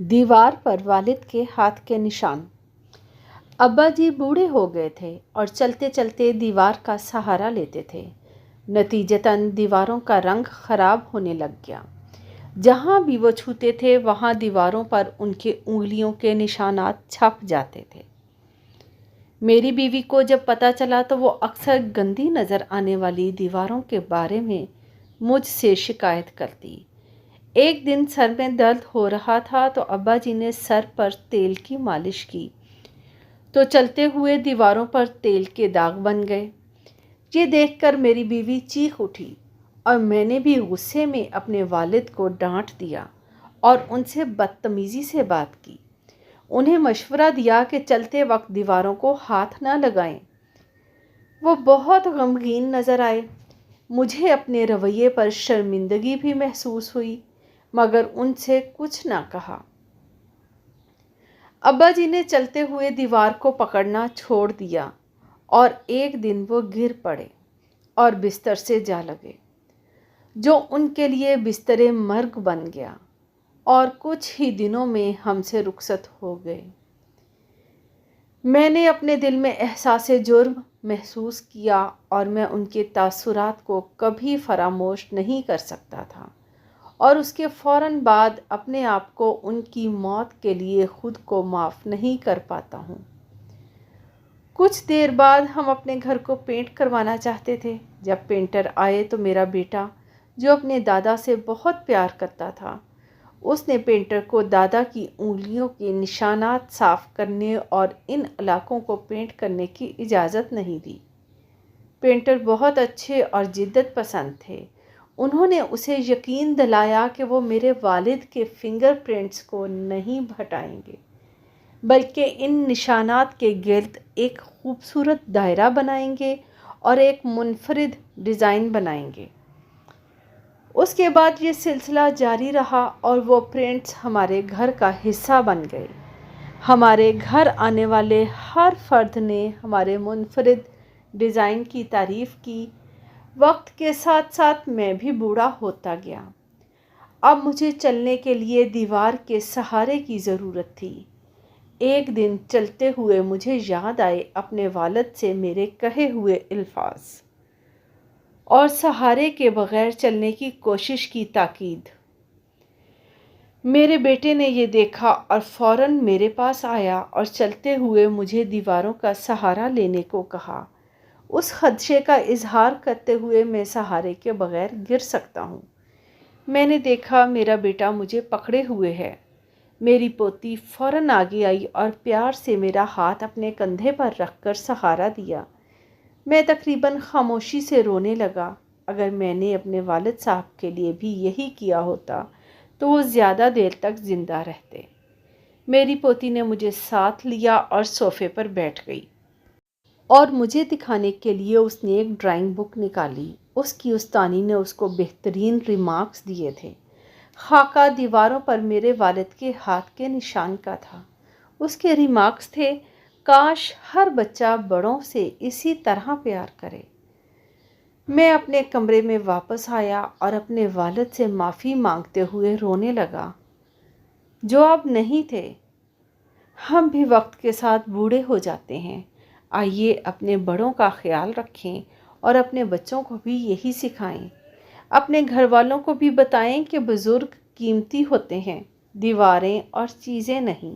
दीवार पर वालिद के हाथ के निशान। अब्बा जी बूढ़े हो गए थे और चलते चलते दीवार का सहारा लेते थे। नतीजतन दीवारों का रंग खराब होने लग गया। जहाँ भी वो छूते थे वहाँ दीवारों पर उनके उंगलियों के निशानात छप जाते थे। मेरी बीवी को जब पता चला तो वो अक्सर गंदी नज़र आने वाली दीवारों के बारे में मुझसे शिकायत करती। एक दिन सर में दर्द हो रहा था तो अब्बा जी ने सर पर तेल की मालिश की तो चलते हुए दीवारों पर तेल के दाग बन गए। ये देखकर मेरी बीवी चीख उठी और मैंने भी गुस्से में अपने वालिद को डांट दिया और उनसे बदतमीज़ी से बात की। उन्हें मशवरा दिया कि चलते वक्त दीवारों को हाथ ना लगाएं। वो बहुत गमगीन नज़र आए। मुझे अपने रवैये पर शर्मिंदगी भी महसूस हुई मगर उनसे कुछ ना कहा। अब्बा जी ने चलते हुए दीवार को पकड़ना छोड़ दिया और एक दिन वो गिर पड़े और बिस्तर से जा लगे, जो उनके लिए बिस्तरे मर्ग बन गया और कुछ ही दिनों में हमसे रुखसत हो गए। मैंने अपने दिल में एहसास जुर्म महसूस किया और मैं उनके तासुरात को कभी फरामोश नहीं कर सकता था और उसके फ़ौरन बाद अपने आप को उनकी मौत के लिए ख़ुद को माफ़ नहीं कर पाता हूँ। कुछ देर बाद हम अपने घर को पेंट करवाना चाहते थे। जब पेंटर आए तो मेरा बेटा, जो अपने दादा से बहुत प्यार करता था, उसने पेंटर को दादा की उंगलियों के निशानात साफ़ करने और इन इलाकों को पेंट करने की इजाज़त नहीं दी। पेंटर बहुत अच्छे और जिद्दत पसंद थे। उन्होंने उसे यकीन दिलाया कि वो मेरे वालिद के फिंगरप्रिंट्स को नहीं हटाएंगे, बल्कि इन निशानात के गिर्द एक खूबसूरत दायरा बनाएंगे और एक मुनफरिद डिज़ाइन बनाएंगे। उसके बाद ये सिलसिला जारी रहा और वो प्रिंट्स हमारे घर का हिस्सा बन गए। हमारे घर आने वाले हर फर्द ने हमारे मुनफरिद डिज़ाइन की तारीफ़ की। वक्त के साथ साथ मैं भी बूढ़ा होता गया। अब मुझे चलने के लिए दीवार के सहारे की ज़रूरत थी। एक दिन चलते हुए मुझे याद आए अपने वालिद से मेरे कहे हुए अल्फाज और सहारे के बग़ैर चलने की कोशिश की ताकीद। मेरे बेटे ने ये देखा और फ़ौरन मेरे पास आया और चलते हुए मुझे दीवारों का सहारा लेने को कहा। उस खदशे का इजहार करते हुए मैं सहारे के बग़ैर गिर सकता हूँ। मैंने देखा मेरा बेटा मुझे पकड़े हुए है। मेरी पोती फ़ौरन आगे आई और प्यार से मेरा हाथ अपने कंधे पर रखकर सहारा दिया। मैं तकरीबन खामोशी से रोने लगा। अगर मैंने अपने वालिद साहब के लिए भी यही किया होता तो वो ज़्यादा देर तक ज़िंदा रहते। मेरी पोती ने मुझे साथ लिया और सोफ़े पर बैठ गई और मुझे दिखाने के लिए उसने एक ड्राइंग बुक निकाली। उसकी उस्तानी ने उसको बेहतरीन रिमार्क्स दिए थे। खाका दीवारों पर मेरे वालिद के हाथ के निशान का था। उसके रिमार्क्स थे, काश हर बच्चा बड़ों से इसी तरह प्यार करे। मैं अपने कमरे में वापस आया और अपने वालिद से माफ़ी मांगते हुए रोने लगा, जो अब नहीं थे। हम भी वक्त के साथ बूढ़े हो जाते हैं। आइए अपने बड़ों का ख्याल रखें और अपने बच्चों को भी यही सिखाएं। अपने घर वालों को भी बताएं कि बुज़ुर्ग कीमती होते हैं, दीवारें और चीज़ें नहीं।